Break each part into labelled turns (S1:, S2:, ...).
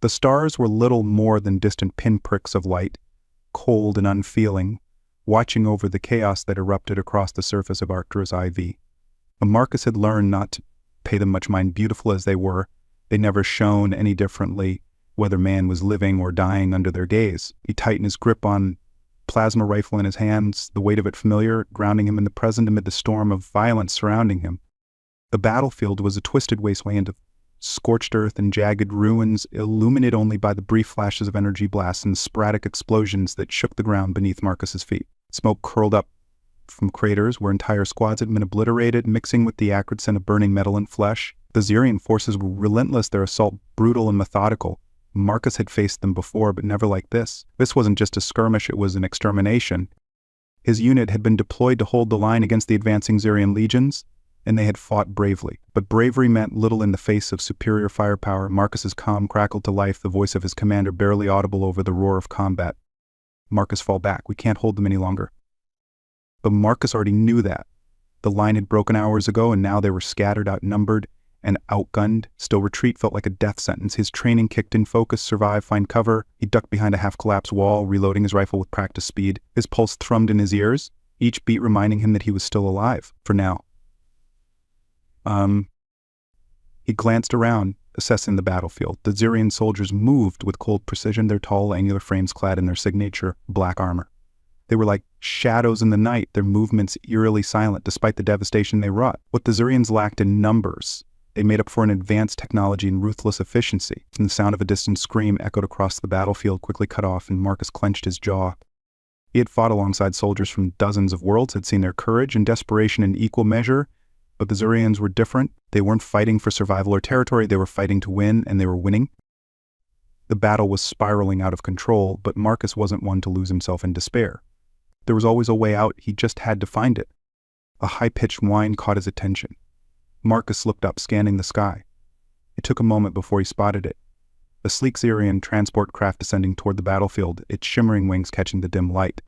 S1: The stars were little more than distant pinpricks of light, cold and unfeeling, watching over the chaos that erupted across the surface of Arcturus IV. But Marcus had learned not to pay them much mind. Beautiful as they were, they never shone any differently whether man was living or dying under their gaze. He tightened his grip on plasma rifle in his hands, the weight of it familiar, grounding him in the present amid the storm of violence surrounding him. The battlefield was a twisted wasteland of scorched earth and jagged ruins, illuminated only by the brief flashes of energy blasts and sporadic explosions that shook the ground beneath Marcus's feet. Smoke curled up from craters where entire squads had been obliterated, mixing with the acrid scent of burning metal and flesh. The Xerian forces were relentless, their assault brutal and methodical. Marcus had faced them before, but never like this. This wasn't just a skirmish, it was an extermination. His unit had been deployed to hold the line against the advancing Xerian legions, and they had fought bravely. But bravery meant little in the face of superior firepower. Marcus's calm crackled to life, the voice of his commander barely audible over the roar of combat. Marcus, fall back. We can't hold them any longer. But Marcus already knew that. The line had broken hours ago, and now they were scattered, outnumbered, and outgunned. Still, retreat felt like a death sentence. His training kicked in, focus, survive, find cover. He ducked behind a half-collapsed wall, reloading his rifle with practiced speed. His pulse thrummed in his ears, each beat reminding him that he was still alive, for now. He glanced around, assessing the battlefield. The Xerian soldiers moved with cold precision, their tall, angular frames clad in their signature black armor. They were like shadows in the night, their movements eerily silent despite the devastation they wrought. What the Xerians lacked in numbers, they made up for in advanced technology and ruthless efficiency. And the sound of a distant scream echoed across the battlefield, quickly cut off, and Marcus clenched his jaw. He had fought alongside soldiers from dozens of worlds, had seen their courage and desperation in equal measure, but the Xerians were different. They weren't fighting for survival or territory, they were fighting to win, and they were winning. The battle was spiraling out of control, but Marcus wasn't one to lose himself in despair. There was always a way out, he just had to find it. A high-pitched whine caught his attention. Marcus looked up, scanning the sky. It took a moment before he spotted it. A sleek Xerian transport craft descending toward the battlefield, its shimmering wings catching the dim light.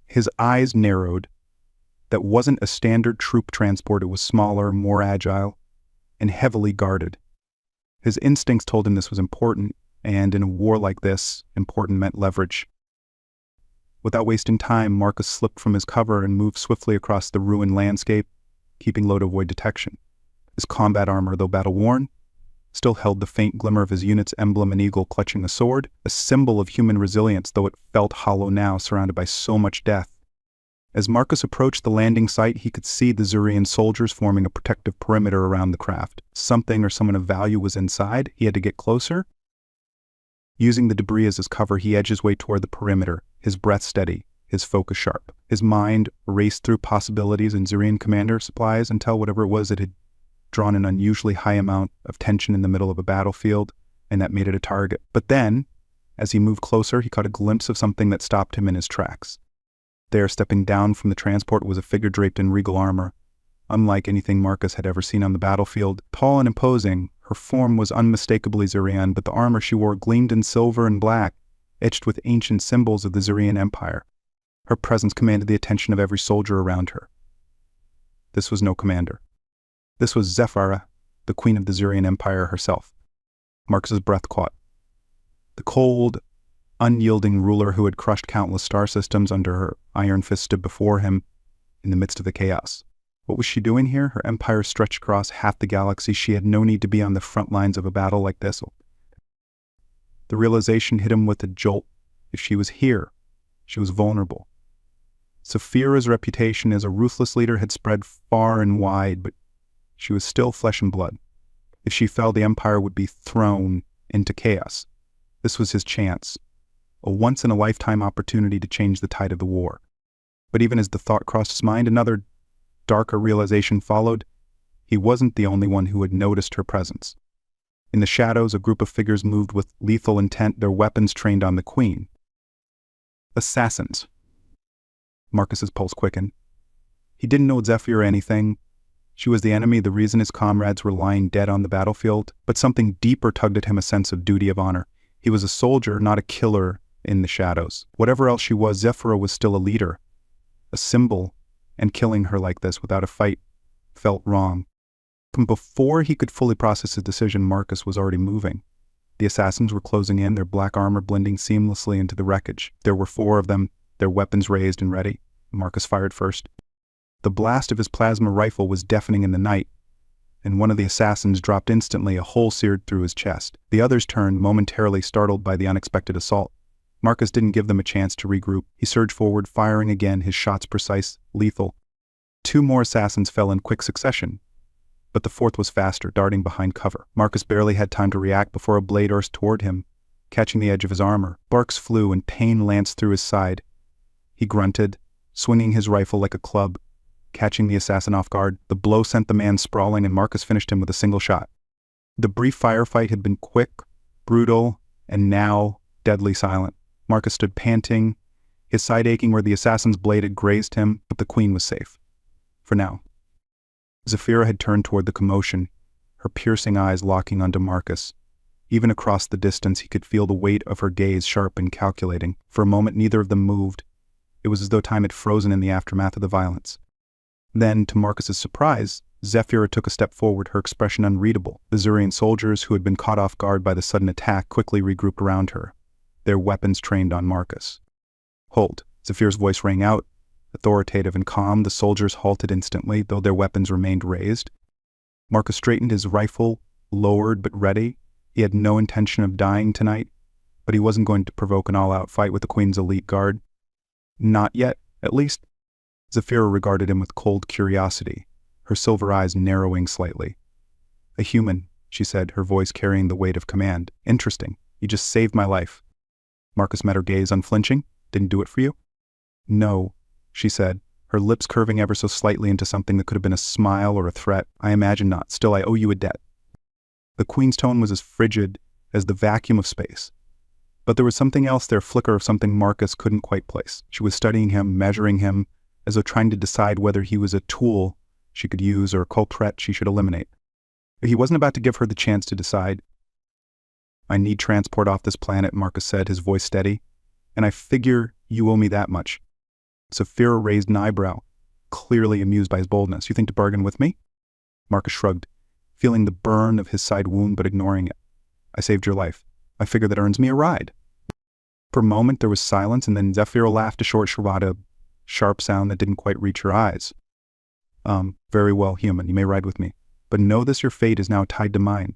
S1: His eyes narrowed. That wasn't a standard troop transport, it was smaller, more agile, and heavily guarded. His instincts told him this was important, and in a war like this, important meant leverage. Without wasting time, Marcus slipped from his cover and moved swiftly across the ruined landscape, keeping low to avoid detection. His combat armor, though battle-worn, still held the faint glimmer of his unit's emblem, an eagle clutching a sword, a symbol of human resilience, though it felt hollow now, surrounded by so much death. As Marcus approached the landing site, he could see the Xerian soldiers forming a protective perimeter around the craft. Something or someone of value was inside. He had to get closer. Using the debris as his cover, he edged his way toward the perimeter, his breath steady, his focus sharp. His mind raced through possibilities in Xerian commander supplies until whatever it was, it had drawn an unusually high amount of tension in the middle of a battlefield, and that made it a target. But then, as he moved closer, he caught a glimpse of something that stopped him in his tracks. There, stepping down from the transport, was a figure draped in regal armor. Unlike anything Marcus had ever seen on the battlefield, tall and imposing, her form was unmistakably Xerian, but the armor she wore gleamed in silver and black, etched with ancient symbols of the Xerian Empire. Her presence commanded the attention of every soldier around her. This was no commander. This was Zephyra, the queen of the Xerian Empire herself. Marcus's breath caught. The cold, unyielding ruler who had crushed countless star systems under her iron fist stood before him in the midst of the chaos. What was she doing here? Her empire stretched across half the galaxy. She had no need to be on the front lines of a battle like this. The realization hit him with a jolt. If she was here, she was vulnerable. Saphira's reputation as a ruthless leader had spread far and wide, but she was still flesh and blood. If she fell, the empire would be thrown into chaos. This was his chance, a once-in-a-lifetime opportunity to change the tide of the war. But even as the thought crossed his mind, another darker realization followed. He wasn't the only one who had noticed her presence. In the shadows, a group of figures moved with lethal intent, their weapons trained on the queen. Assassins. Marcus's pulse quickened. He didn't know Zephyr or anything. She was the enemy, the reason his comrades were lying dead on the battlefield, but something deeper tugged at him, a sense of duty, of honor. He was a soldier, not a killer in the shadows. Whatever else she was, Zephyr was still a leader, a symbol, and killing her like this without a fight felt wrong. From before he could fully process his decision, Marcus was already moving. The assassins were closing in, their black armor blending seamlessly into the wreckage. There were 4 of them, their weapons raised and ready. Marcus fired first. The blast of his plasma rifle was deafening in the night, and one of the assassins dropped instantly, a hole seared through his chest. The others turned, momentarily startled by the unexpected assault. Marcus didn't give them a chance to regroup. He surged forward, firing again, his shots precise, lethal. 2 more assassins fell in quick succession, but the 4th was faster, darting behind cover. Marcus barely had time to react before a blade burst toward him, catching the edge of his armor. Sparks flew and pain lanced through his side. He grunted, swinging his rifle like a club, catching the assassin off guard. The blow sent the man sprawling, and Marcus finished him with a single shot. The brief firefight had been quick, brutal, and now deadly silent. Marcus stood panting, his side aching where the assassin's blade had grazed him, but the queen was safe. For now. Zafira had turned toward the commotion, her piercing eyes locking onto Marcus. Even across the distance, he could feel the weight of her gaze, sharp and calculating. For a moment, neither of them moved. It was as though time had frozen in the aftermath of the violence. Then, to Marcus's surprise, Zafira took a step forward, her expression unreadable. The Zurian soldiers, who had been caught off guard by the sudden attack, quickly regrouped around her, their weapons trained on Marcus. "Hold." Zafira's voice rang out, authoritative and calm. The soldiers halted instantly, though their weapons remained raised. Marcus straightened, his rifle lowered but ready. He had no intention of dying tonight, but he wasn't going to provoke an all-out fight with the Queen's elite guard. Not yet, at least. Zafira regarded him with cold curiosity, her silver eyes narrowing slightly. "A human," she said, her voice carrying the weight of command. "Interesting. You just saved my life." Marcus met her gaze, unflinching. "Didn't do it for you?" "No," she said, her lips curving ever so slightly into something that could have been a smile or a threat. "I imagine not. Still, I owe you a debt." The Queen's tone was as frigid as the vacuum of space. But there was something else there, a flicker of something Marcus couldn't quite place. She was studying him, measuring him, as though trying to decide whether he was a tool she could use or a culprit she should eliminate. He wasn't about to give her the chance to decide. "I need transport off this planet," Marcus said, his voice steady. "And I figure you owe me that much." Zafira raised an eyebrow, clearly amused by his boldness. "You think to bargain with me?" Marcus shrugged, feeling the burn of his side wound but ignoring it. "I saved your life. I figure that earns me a ride." For a moment there was silence, and then Zafira laughed, a short sharada, sharp sound that didn't quite reach her eyes. Very well, human, you may ride with me. But know this, your fate is now tied to mine."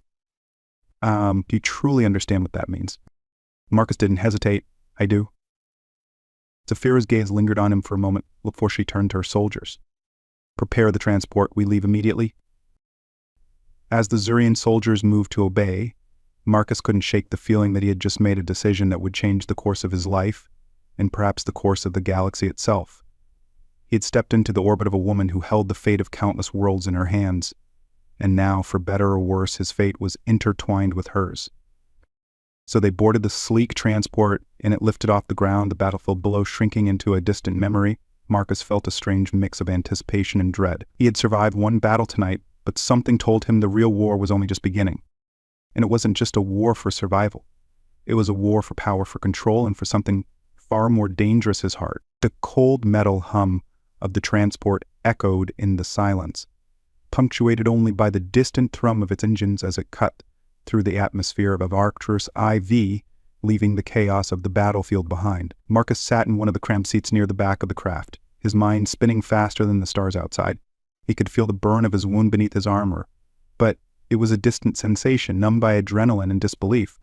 S1: Do you truly understand what that means?" Marcus didn't hesitate. "I do." Zafira's gaze lingered on him for a moment before she turned to her soldiers. "Prepare the transport. We leave immediately." As the Zurian soldiers moved to obey, Marcus couldn't shake the feeling that he had just made a decision that would change the course of his life, and perhaps the course of the galaxy itself. He had stepped into the orbit of a woman who held the fate of countless worlds in her hands, and now, for better or worse, his fate was intertwined with hers. So they boarded the sleek transport, and it lifted off the ground, the battlefield below shrinking into a distant memory. Marcus felt a strange mix of anticipation and dread. He had survived one battle tonight, but something told him the real war was only just beginning. And it wasn't just a war for survival. It was a war for power, for control, and for something far more dangerous, his heart. The cold metal hum of the transport echoed in the silence, punctuated only by the distant thrum of its engines as it cut through the atmosphere of Arcturus IV, leaving the chaos of the battlefield behind. Marcus sat in one of the cramped seats near the back of the craft, his mind spinning faster than the stars outside. He could feel the burn of his wound beneath his armor, but it was a distant sensation, numbed by adrenaline and disbelief.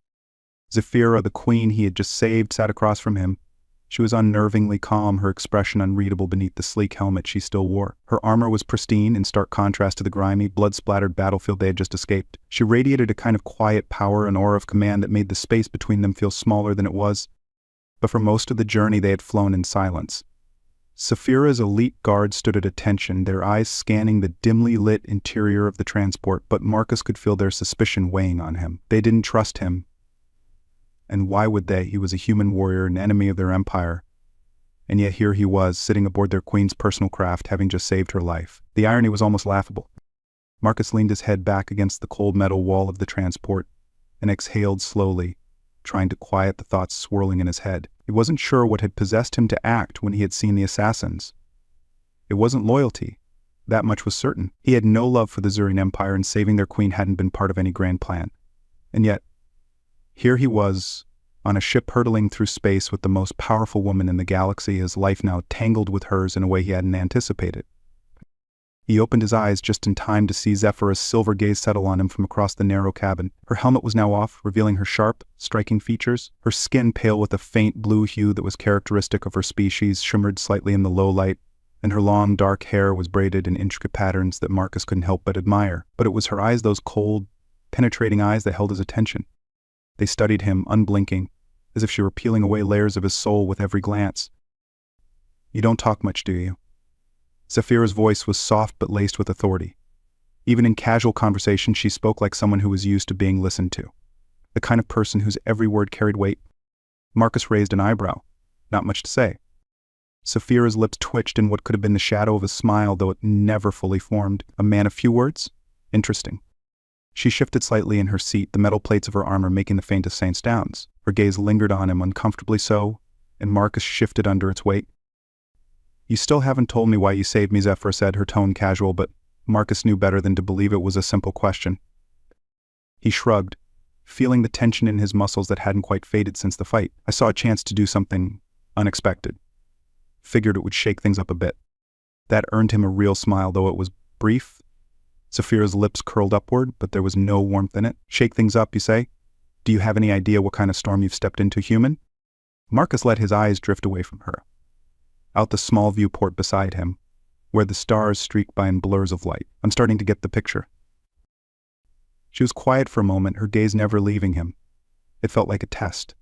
S1: Zafira, the queen he had just saved, sat across from him. She was unnervingly calm, her expression unreadable beneath the sleek helmet she still wore. Her armor was pristine, in stark contrast to the grimy, blood-splattered battlefield they had just escaped. She radiated a kind of quiet power, an aura of command that made the space between them feel smaller than it was. But for most of the journey they had flown in silence. Zafira's elite guards stood at attention, their eyes scanning the dimly lit interior of the transport, but Marcus could feel their suspicion weighing on him. They didn't trust him. And why would they? He was a human warrior, an enemy of their empire. And yet here he was, sitting aboard their queen's personal craft, having just saved her life. The irony was almost laughable. Marcus leaned his head back against the cold metal wall of the transport and exhaled slowly, trying to quiet the thoughts swirling in his head. He wasn't sure what had possessed him to act when he had seen the assassins. It wasn't loyalty. That much was certain. He had no love for the Zurian Empire, and saving their queen hadn't been part of any grand plan. And yet, Here he was, on a ship hurtling through space with the most powerful woman in the galaxy, his life now tangled with hers in a way he hadn't anticipated. He opened his eyes just in time to see Zephyra's silver gaze settle on him from across the narrow cabin. Her helmet was now off, revealing her sharp, striking features. Her skin, pale with a faint blue hue that was characteristic of her species, shimmered slightly in the low light, and her long, dark hair was braided in intricate patterns that Marcus couldn't help but admire. But it was her eyes, those cold, penetrating eyes, that held his attention. They studied him, unblinking, as if she were peeling away layers of his soul with every glance. "You don't talk much, do you?" Zephyra's voice was soft but laced with authority. Even in casual conversation, she spoke like someone who was used to being listened to, the kind of person whose every word carried weight. Marcus raised an eyebrow. Not much to say. Zephyra's lips twitched in what could have been the shadow of a smile, though it never fully formed. A man of few words? Interesting. She shifted slightly in her seat, the metal plates of her armor making the faintest sounds. Her gaze lingered on him, uncomfortably so, and Marcus shifted under its weight. "You still haven't told me why you saved me," Zephyra said, her tone casual, but Marcus knew better than to believe it was a simple question. He shrugged, feeling the tension in his muscles that hadn't quite faded since the fight. "I saw a chance to do something unexpected. Figured it would shake things up a bit." That earned him a real smile, though it was brief. Zephyra's lips curled upward, but there was no warmth in it. "Shake things up, you say? Do you have any idea what kind of storm you've stepped into, human?" Marcus let his eyes drift away from her. Out the small viewport beside him, where the stars streaked by in blurs of light. "I'm starting to get the picture." She was quiet for a moment, her gaze never leaving him. It felt like a test.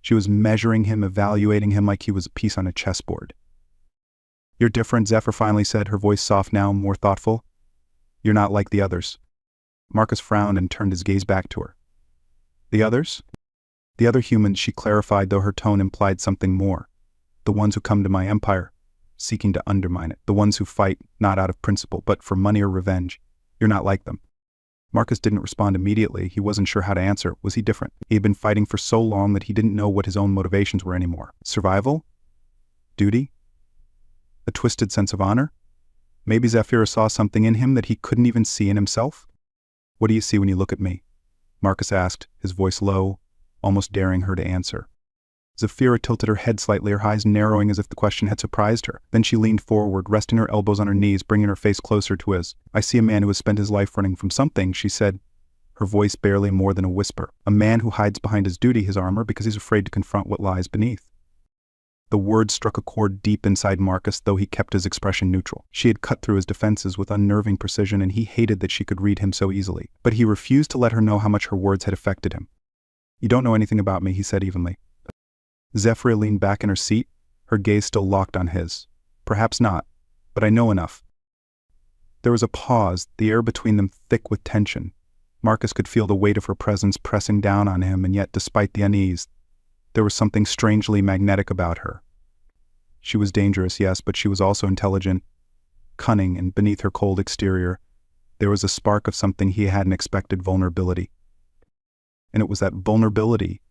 S1: She was measuring him, evaluating him like he was a piece on a chessboard. "You're different," Zephyr finally said, her voice soft now, more thoughtful. "You're not like the others." Marcus frowned and turned his gaze back to her. "The others?" "The other humans," she clarified, though her tone implied something more. "The ones who come to my empire, seeking to undermine it. The ones who fight, not out of principle, but for money or revenge. You're not like them." Marcus didn't respond immediately. He wasn't sure how to answer. Was he different? He had been fighting for so long that he didn't know what his own motivations were anymore. Survival? Duty? A twisted sense of honor? Maybe Zephyra saw something in him that he couldn't even see in himself? "What do you see when you look at me?" Marcus asked, his voice low, almost daring her to answer. Zephyra tilted her head slightly, her eyes narrowing as if the question had surprised her. Then she leaned forward, resting her elbows on her knees, bringing her face closer to his. "I see a man who has spent his life running from something," she said, her voice barely more than a whisper. "A man who hides behind his duty, his armor, because he's afraid to confront what lies beneath." The word struck a chord deep inside Marcus, though he kept his expression neutral. She had cut through his defenses with unnerving precision, and he hated that she could read him so easily. But he refused to let her know how much her words had affected him. "You don't know anything about me," he said evenly. Zephyra leaned back in her seat, her gaze still locked on his. "Perhaps not, but I know enough." There was a pause, the air between them thick with tension. Marcus could feel the weight of her presence pressing down on him, and yet, despite the unease, there was something strangely magnetic about her. She was dangerous, yes, but she was also intelligent, cunning, and beneath her cold exterior, there was a spark of something he hadn't expected: vulnerability. And it was that vulnerability,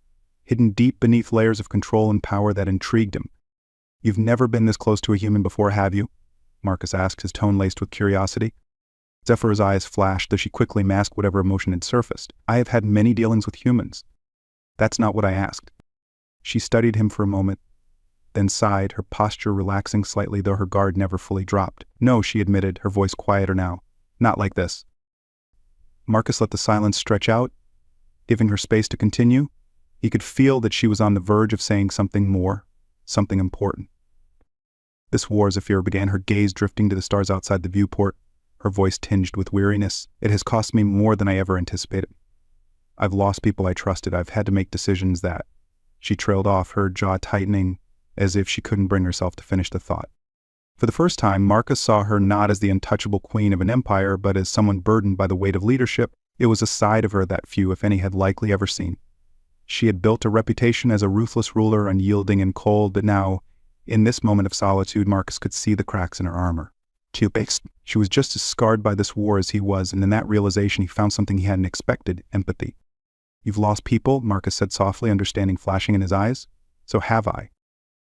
S1: hidden deep beneath layers of control and power, that intrigued him. "You've never been this close to a human before, have you?" Marcus asked, his tone laced with curiosity. Zephyra's eyes flashed, though she quickly masked whatever emotion had surfaced. "I have had many dealings with humans." "That's not what I asked." She studied him for a moment, then sighed, her posture relaxing slightly, though her guard never fully dropped. "No," she admitted, her voice quieter now. "Not like this." Marcus let the silence stretch out, giving her space to continue. He could feel that she was on the verge of saying something more, something important. "This war," Zephyra began, her gaze drifting to the stars outside the viewport, her voice tinged with weariness. "It has cost me more than I ever anticipated. I've lost people I trusted. I've had to make decisions that—" She trailed off, her jaw tightening, as if she couldn't bring herself to finish the thought. For the first time, Marcus saw her not as the untouchable queen of an empire, but as someone burdened by the weight of leadership. It was a side of her that few, if any, had likely ever seen. She had built a reputation as a ruthless ruler, unyielding and cold, but now, in this moment of solitude, Marcus could see the cracks in her armor. She was just as scarred by this war as he was, and in that realization he found something he hadn't expected: empathy. "You've lost people," Marcus said softly, understanding flashing in his eyes. "So have I."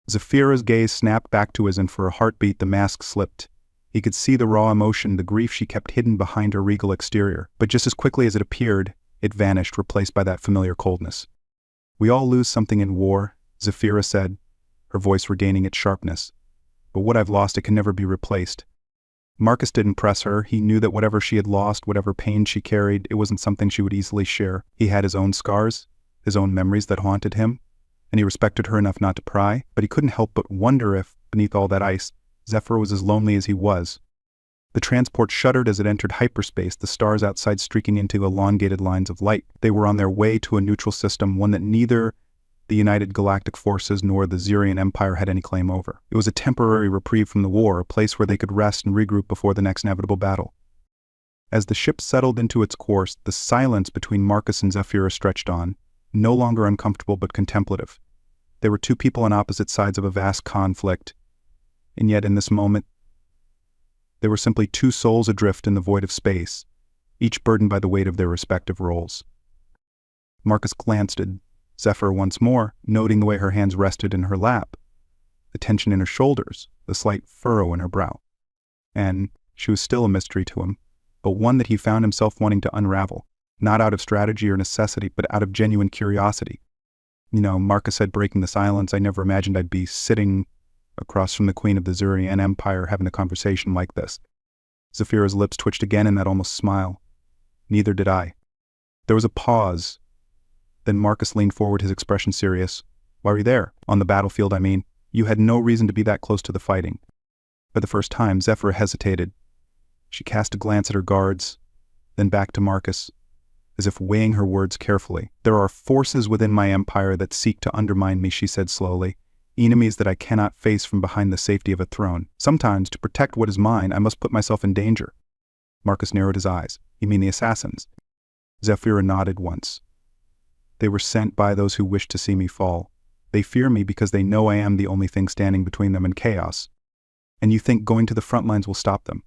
S1: Zephyra's gaze snapped back to his, and for a heartbeat the mask slipped. He could see the raw emotion, the grief she kept hidden behind her regal exterior. But just as quickly as it appeared, It vanished, replaced by that familiar coldness. "We all lose something in war," Zephyra said, her voice regaining its sharpness. "But what I've lost, it can never be replaced." Marcus didn't press her. He knew that whatever she had lost, whatever pain she carried, it wasn't something she would easily share. He had his own scars, his own memories that haunted him, and he respected her enough not to pry, but he couldn't help but wonder if, beneath all that ice, Zephyr was as lonely as he was. The transport shuddered as it entered hyperspace, the stars outside streaking into elongated lines of light. They were on their way to a neutral system, one that neither the United Galactic Forces nor the Xerian Empire had any claim over. It was a temporary reprieve from the war, a place where they could rest and regroup before the next inevitable battle. As the ship settled into its course, the silence between Marcus and Zephyra stretched on, no longer uncomfortable but contemplative. They were two people on opposite sides of a vast conflict, and yet in this moment, they were simply two souls adrift in the void of space, each burdened by the weight of their respective roles. Marcus glanced at Zephyr once more, noting the way her hands rested in her lap, the tension in her shoulders, the slight furrow in her brow. And she was still a mystery to him, but one that he found himself wanting to unravel, not out of strategy or necessity, but out of genuine curiosity. "You know," Marcus said, breaking the silence, "I never imagined I'd be sitting across from the Queen of the Xerian Empire having a conversation like this." Zephyra's lips twitched again in that almost smile. "Neither did I." There was a pause. Then Marcus leaned forward, his expression serious. "Why were you there? On the battlefield, I mean. You had no reason to be that close to the fighting." For the first time, Zephyra hesitated. She cast a glance at her guards, then back to Marcus, as if weighing her words carefully. "There are forces within my empire that seek to undermine me," she said slowly. "Enemies that I cannot face from behind the safety of a throne. Sometimes, to protect what is mine, I must put myself in danger." Marcus narrowed his eyes. "You mean the assassins?" Zephyra nodded once. "They were sent by those who wish to see me fall. They fear me because they know I am the only thing standing between them and chaos. And you think going to the front lines will stop them?"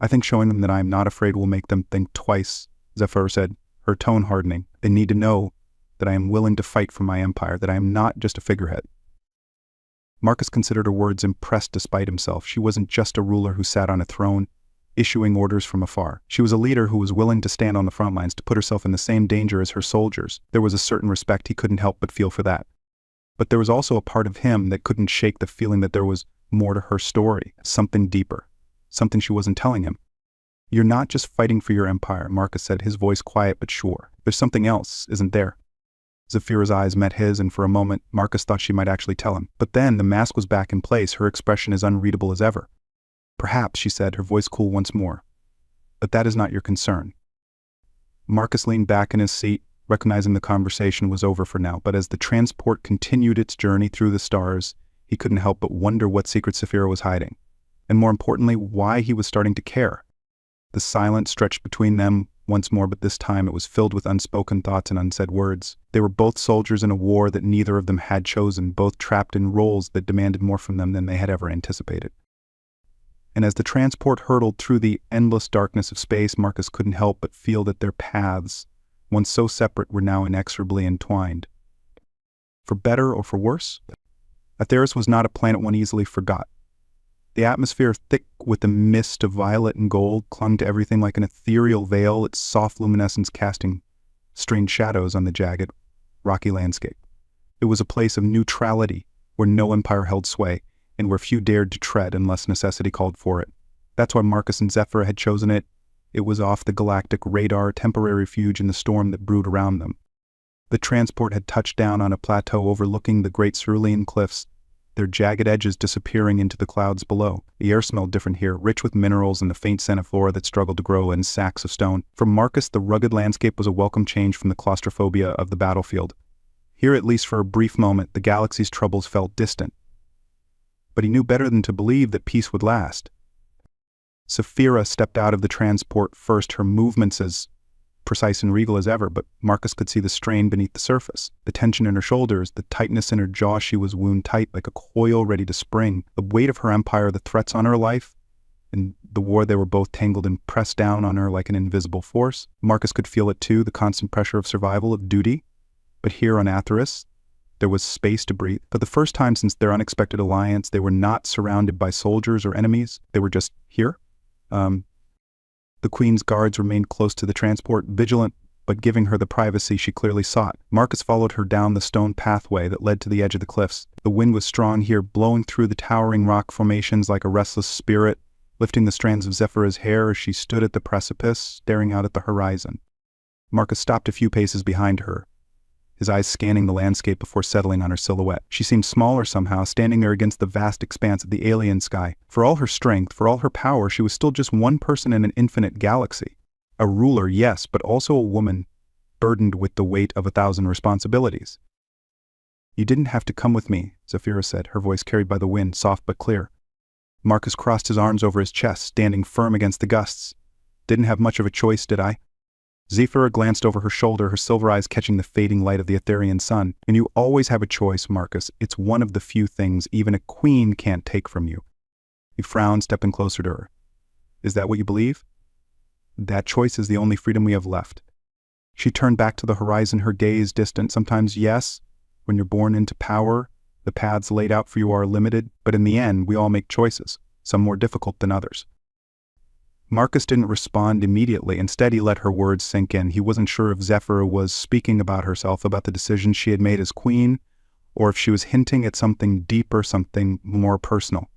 S1: "I think showing them that I am not afraid will make them think twice," Zephyra said, her tone hardening. "They need to know that I am willing to fight for my empire, that I am not just a figurehead." Marcus considered her words, impressed despite himself. She wasn't just a ruler who sat on a throne, issuing orders from afar. She was a leader who was willing to stand on the front lines, to put herself in the same danger as her soldiers. There was a certain respect he couldn't help but feel for that. But there was also a part of him that couldn't shake the feeling that there was more to her story, something deeper, something she wasn't telling him. "You're not just fighting for your empire," Marcus said, his voice quiet but sure. "There's something else, isn't there?" Zephyra's eyes met his, and for a moment, Marcus thought she might actually tell him. But then the mask was back in place, her expression as unreadable as ever. "Perhaps," she said, her voice cool once more. "But that is not your concern." Marcus leaned back in his seat, recognizing the conversation was over for now, but as the transport continued its journey through the stars, he couldn't help but wonder what secret Zephyra was hiding, and more importantly, why he was starting to care. The silence stretched between them once more, but this time it was filled with unspoken thoughts and unsaid words. They were both soldiers in a war that neither of them had chosen, both trapped in roles that demanded more from them than they had ever anticipated. And as the transport hurtled through the endless darkness of space, Marcus couldn't help but feel that their paths, once so separate, were now inexorably entwined. For better or for worse, Atheris was not a planet one easily forgot. The atmosphere, thick with the mist of violet and gold, clung to everything like an ethereal veil, its soft luminescence casting strange shadows on the jagged, rocky landscape. It was a place of neutrality, where no empire held sway, and where few dared to tread unless necessity called for it. That's why Marcus and Zephyra had chosen it. It was off the galactic radar, a temporary refuge in the storm that brewed around them. The transport had touched down on a plateau overlooking the great cerulean cliffs, their jagged edges disappearing into the clouds below. The air smelled different here, rich with minerals and the faint scent of flora that struggled to grow in sacks of stone. For Marcus, the rugged landscape was a welcome change from the claustrophobia of the battlefield. Here, at least for a brief moment, the galaxy's troubles felt distant. But he knew better than to believe that peace would last. Zephyra stepped out of the transport first, her movements as precise and regal as ever, but Marcus could see the strain beneath the surface, the tension in her shoulders, the tightness in her jaw. She was wound tight like a coil ready to spring. The weight of her empire, the threats on her life, and the war they were both tangled in pressed down on her like an invisible force. Marcus could feel it too, the constant pressure of survival, of duty. But here on Atheris, there was space to breathe. For the first time since their unexpected alliance, they were not surrounded by soldiers or enemies. They were just here. The Queen's guards remained close to the transport, vigilant but giving her the privacy she clearly sought. Marcus followed her down the stone pathway that led to the edge of the cliffs. The wind was strong here, blowing through the towering rock formations like a restless spirit, lifting the strands of Zephyra's hair as she stood at the precipice, staring out at the horizon. Marcus stopped a few paces behind her, his eyes scanning the landscape before settling on her silhouette. She seemed smaller somehow, standing there against the vast expanse of the alien sky. For all her strength, for all her power, she was still just one person in an infinite galaxy. A ruler, yes, but also a woman, burdened with the weight of 1,000 responsibilities. "You didn't have to come with me," Zephyra said, her voice carried by the wind, soft but clear. Marcus crossed his arms over his chest, standing firm against the gusts. "Didn't have much of a choice, did I?" Zephyra glanced over her shoulder, her silver eyes catching the fading light of the Etherian sun. "And you always have a choice, Marcus. It's one of the few things even a queen can't take from you." He frowned, stepping closer to her. "Is that what you believe?" "That choice is the only freedom we have left." She turned back to the horizon, her gaze distant. "Sometimes, yes, when you're born into power, the paths laid out for you are limited, but in the end, we all make choices, some more difficult than others." Marcus didn't respond immediately. Instead, he let her words sink in. He wasn't sure if Zephyra was speaking about herself, about the decisions she had made as queen, or if she was hinting at something deeper, something more personal.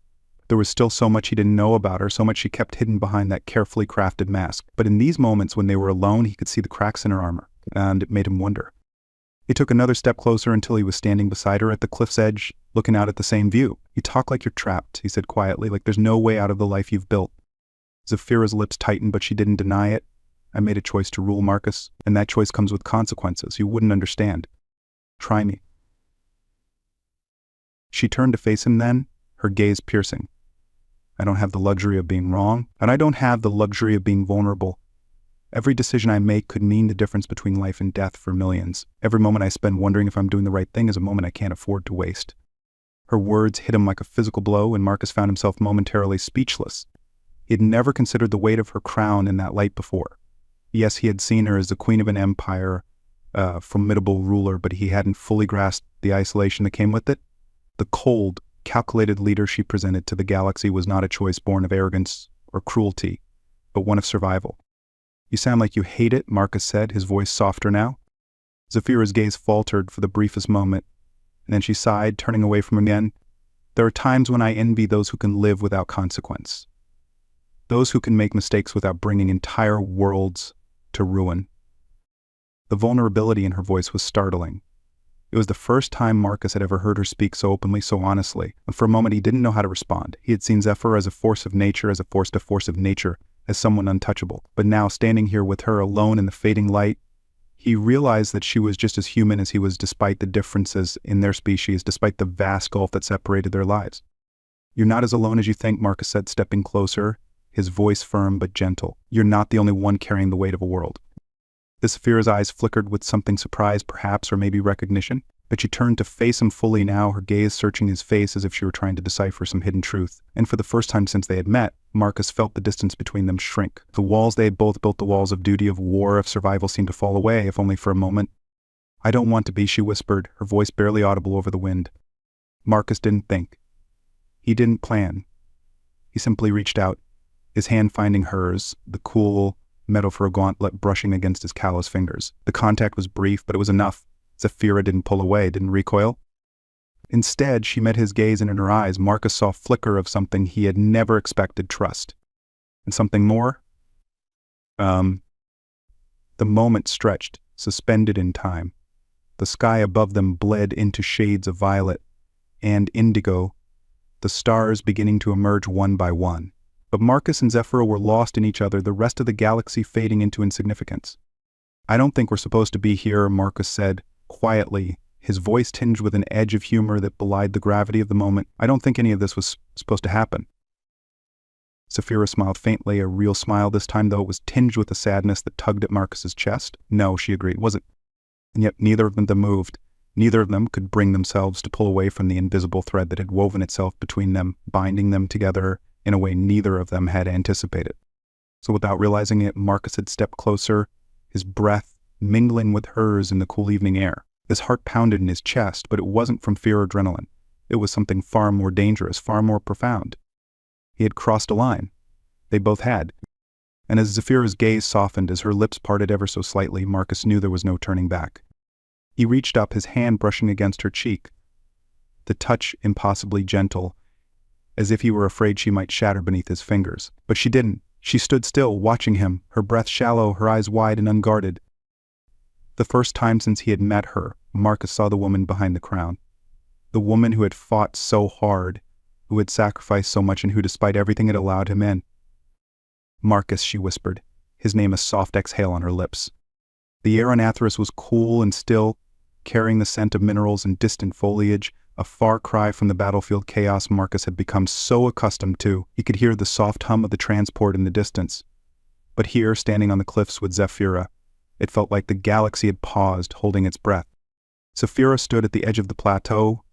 S1: There was still so much he didn't know about her, so much she kept hidden behind that carefully crafted mask. But in these moments when they were alone, he could see the cracks in her armor, and it made him wonder. He took another step closer until he was standing beside her at the cliff's edge, looking out at the same view. "You talk like you're trapped," he said quietly, "like there's no way out of the life you've built." Zephyra's lips tightened, but she didn't deny it. "I made a choice to rule, Marcus, and that choice comes with consequences. You wouldn't understand. Try me." She turned to face him then, her gaze piercing. "I don't have the luxury of being wrong, and I don't have the luxury of being vulnerable. Every decision I make could mean the difference between life and death for millions. Every moment I spend wondering if I'm doing the right thing is a moment I can't afford to waste." Her words hit him like a physical blow, and Marcus found himself momentarily speechless. He had never considered the weight of her crown in that light before. Yes, he had seen her as the queen of an empire, a formidable ruler, but he hadn't fully grasped the isolation that came with it. The cold, calculated leader she presented to the galaxy was not a choice born of arrogance or cruelty, but one of survival. "You sound like you hate it," Marcus said, his voice softer now. Zephyra's gaze faltered for the briefest moment, and then she sighed, turning away from him again. "There are times when I envy those who can live without consequence. Those who can make mistakes without bringing entire worlds to ruin." The vulnerability in her voice was startling. It was the first time Marcus had ever heard her speak so openly, so honestly, and for a moment he didn't know how to respond. He had seen Zephyra as a force of nature, as a force of nature, as someone untouchable. But now, standing here with her alone in the fading light, he realized that she was just as human as he was, despite the differences in their species, despite the vast gulf that separated their lives. "You're not as alone as you think," Marcus said, stepping closer, his voice firm but gentle. "You're not the only one carrying the weight of a world." Zephyra's eyes flickered with something surprise, perhaps, or maybe recognition. But she turned to face him fully now, her gaze searching his face as if she were trying to decipher some hidden truth. And for the first time since they had met, Marcus felt the distance between them shrink. The walls they had both built, the walls of duty, of war, of survival, seemed to fall away, if only for a moment. "I don't want to be," she whispered, her voice barely audible over the wind. Marcus didn't think. He didn't plan. He simply reached out, his hand finding hers, the cool metal for a gauntlet brushing against his callous fingers. The contact was brief, but it was enough. Zephyra didn't pull away, didn't recoil. Instead, she met his gaze, and in her eyes, Marcus saw a flicker of something he had never expected: trust. And something more? The moment stretched, suspended in time. The sky above them bled into shades of violet and indigo, the stars beginning to emerge one by one. But Marcus and Zephyra were lost in each other, the rest of the galaxy fading into insignificance. "I don't think we're supposed to be here," Marcus said, quietly, his voice tinged with an edge of humor that belied the gravity of the moment. "I don't think any of this was supposed to happen." Zephyra smiled faintly, a real smile this time, though it was tinged with a sadness that tugged at Marcus's chest. "No," she agreed, "it wasn't." And yet neither of them moved. Neither of them could bring themselves to pull away from the invisible thread that had woven itself between them, binding them together in a way neither of them had anticipated. So without realizing it, Marcus had stepped closer, his breath mingling with hers in the cool evening air. His heart pounded in his chest, but it wasn't from fear or adrenaline. It was something far more dangerous, far more profound. He had crossed a line. They both had. And as Zephyra's gaze softened, as her lips parted ever so slightly, Marcus knew there was no turning back. He reached up, his hand brushing against her cheek, the touch impossibly gentle, as if he were afraid she might shatter beneath his fingers. But she didn't. She stood still, watching him, her breath shallow, her eyes wide and unguarded. The first time since he had met her, Marcus saw the woman behind the crown. The woman who had fought so hard, who had sacrificed so much, and who, despite everything, had allowed him in. "Marcus," she whispered, his name a soft exhale on her lips. The air on Atheros was cool and still, carrying the scent of minerals and distant foliage, a far cry from the battlefield chaos Marcus had become so accustomed to. He could hear the soft hum of the transport in the distance. But here, standing on the cliffs with Zephyra, it felt like the galaxy had paused, holding its breath. Zephyra stood at the edge of the plateau,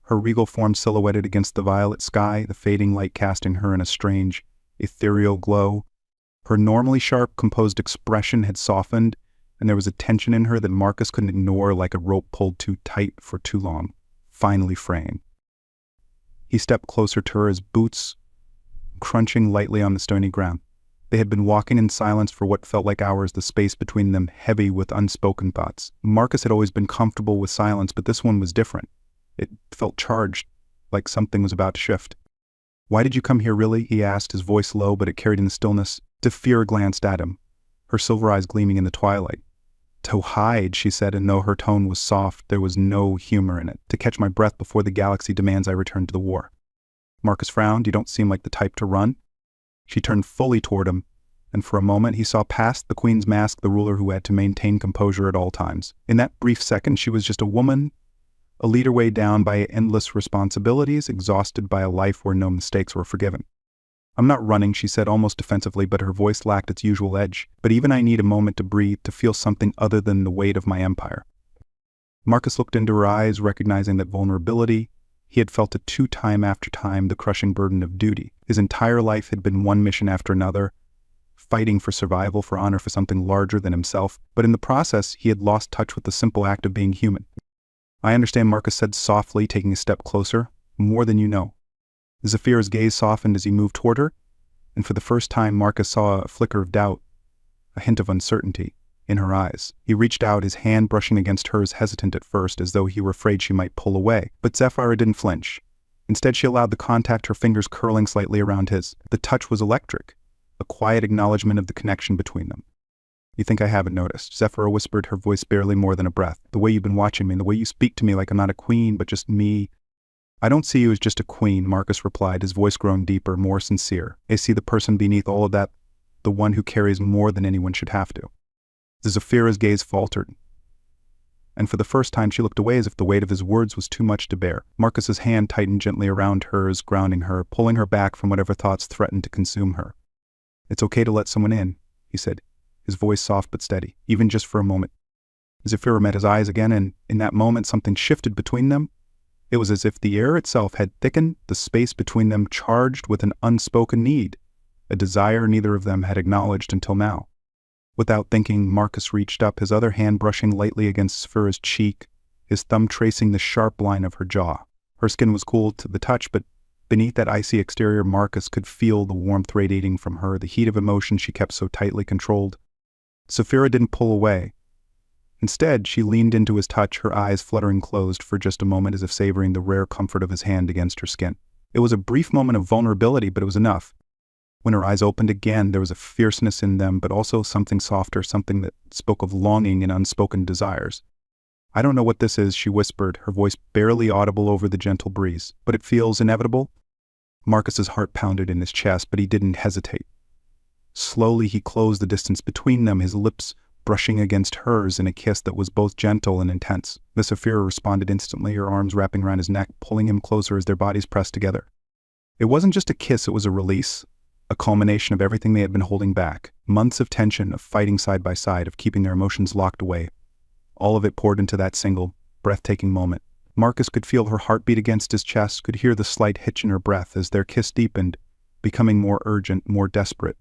S1: her regal form silhouetted against the violet sky, the fading light casting her in a strange, ethereal glow. Her normally sharp, composed expression had softened, and there was a tension in her that Marcus couldn't ignore, like a rope pulled too tight for too long, finally fraying. He stepped closer to her, his boots crunching lightly on the stony ground. They had been walking in silence for what felt like hours, the space between them heavy with unspoken thoughts. Marcus had always been comfortable with silence, but this one was different. It felt charged, like something was about to shift. "Why did you come here, really?" he asked, his voice low, but it carried in the stillness. Zephyra glanced at him, her silver eyes gleaming in the twilight. "To hide," she said, and though her tone was soft, there was no humor in it. "To catch my breath before the galaxy demands I return to the war." Marcus frowned. "You don't seem like the type to run." She turned fully toward him, and for a moment he saw past the queen's mask the ruler who had to maintain composure at all times. In that brief second, she was just a woman, a leader weighed down by endless responsibilities, exhausted by a life where no mistakes were forgiven. "I'm not running," she said almost defensively, but her voice lacked its usual edge. "But even I need a moment to breathe, to feel something other than the weight of my empire." Marcus looked into her eyes, recognizing that vulnerability. He had felt it time after time, the crushing burden of duty. His entire life had been one mission after another, fighting for survival, for honor, for something larger than himself. But in the process, he had lost touch with the simple act of being human. "I understand," Marcus said softly, taking a step closer. "More than you know." Zephyra's gaze softened as he moved toward her, and for the first time Marcus saw a flicker of doubt, a hint of uncertainty, in her eyes. He reached out, his hand brushing against hers, hesitant at first, as though he were afraid she might pull away. But Zephyra didn't flinch. Instead, she allowed the contact, her fingers curling slightly around his. The touch was electric, a quiet acknowledgement of the connection between them. "You think I haven't noticed?" Zephyra whispered, her voice barely more than a breath. "The way you've been watching me, and the way you speak to me like I'm not a queen, but just me." "I don't see you as just a queen," Marcus replied, his voice growing deeper, more sincere. "I see the person beneath all of that, the one who carries more than anyone should have to." Zephyra's gaze faltered, and for the first time she looked away as if the weight of his words was too much to bear. Marcus's hand tightened gently around hers, grounding her, pulling her back from whatever thoughts threatened to consume her. "It's okay to let someone in," he said, his voice soft but steady, "even just for a moment." Zephyra met his eyes again, and in that moment something shifted between them. It was as if the air itself had thickened, the space between them charged with an unspoken need, a desire neither of them had acknowledged until now. Without thinking, Marcus reached up, his other hand brushing lightly against Zephyra's cheek, his thumb tracing the sharp line of her jaw. Her skin was cool to the touch, but beneath that icy exterior, Marcus could feel the warmth radiating from her, the heat of emotion she kept so tightly controlled. Zephyra didn't pull away. Instead, she leaned into his touch, her eyes fluttering closed for just a moment as if savoring the rare comfort of his hand against her skin. It was a brief moment of vulnerability, but it was enough. When her eyes opened again, there was a fierceness in them, but also something softer, something that spoke of longing and unspoken desires. "I don't know what this is," she whispered, her voice barely audible over the gentle breeze. "But it feels inevitable?" Marcus's heart pounded in his chest, but he didn't hesitate. Slowly he closed the distance between them, his lips brushing against hers in a kiss that was both gentle and intense. Miss Zephyra responded instantly, her arms wrapping around his neck, pulling him closer as their bodies pressed together. It wasn't just a kiss, it was a release, a culmination of everything they had been holding back. Months of tension, of fighting side by side, of keeping their emotions locked away. All of it poured into that single, breathtaking moment. Marcus could feel her heartbeat against his chest, could hear the slight hitch in her breath as their kiss deepened, becoming more urgent, more desperate.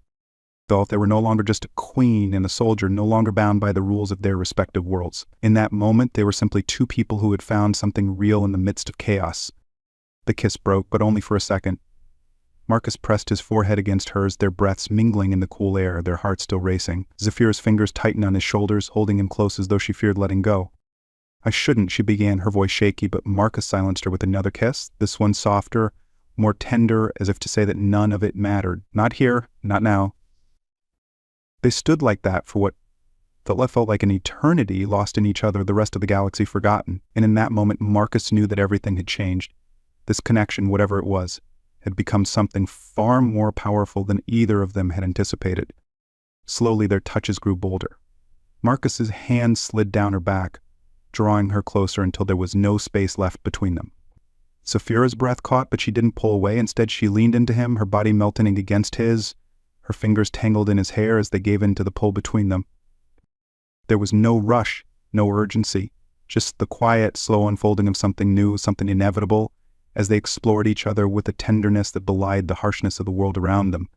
S1: Felt they were no longer just a queen and a soldier, no longer bound by the rules of their respective worlds. In that moment, they were simply two people who had found something real in the midst of chaos. The kiss broke, but only for a second. Marcus pressed his forehead against hers, their breaths mingling in the cool air, their hearts still racing. Zephyra's fingers tightened on his shoulders, holding him close as though she feared letting go. "I shouldn't," she began, her voice shaky, but Marcus silenced her with another kiss, this one softer, more tender, as if to say that none of it mattered. "Not here, not now." They stood like that for what felt like an eternity, lost in each other, the rest of the galaxy forgotten. And in that moment, Marcus knew that everything had changed. This connection, whatever it was, had become something far more powerful than either of them had anticipated. Slowly, their touches grew bolder. Marcus's hand slid down her back, drawing her closer until there was no space left between them. Zephyra's breath caught, but she didn't pull away. Instead, she leaned into him, her body melting against his, her fingers tangled in his hair as they gave in to the pull between them. There was no rush, no urgency, just the quiet, slow unfolding of something new, something inevitable, as they explored each other with a tenderness that belied the harshness of the world around them.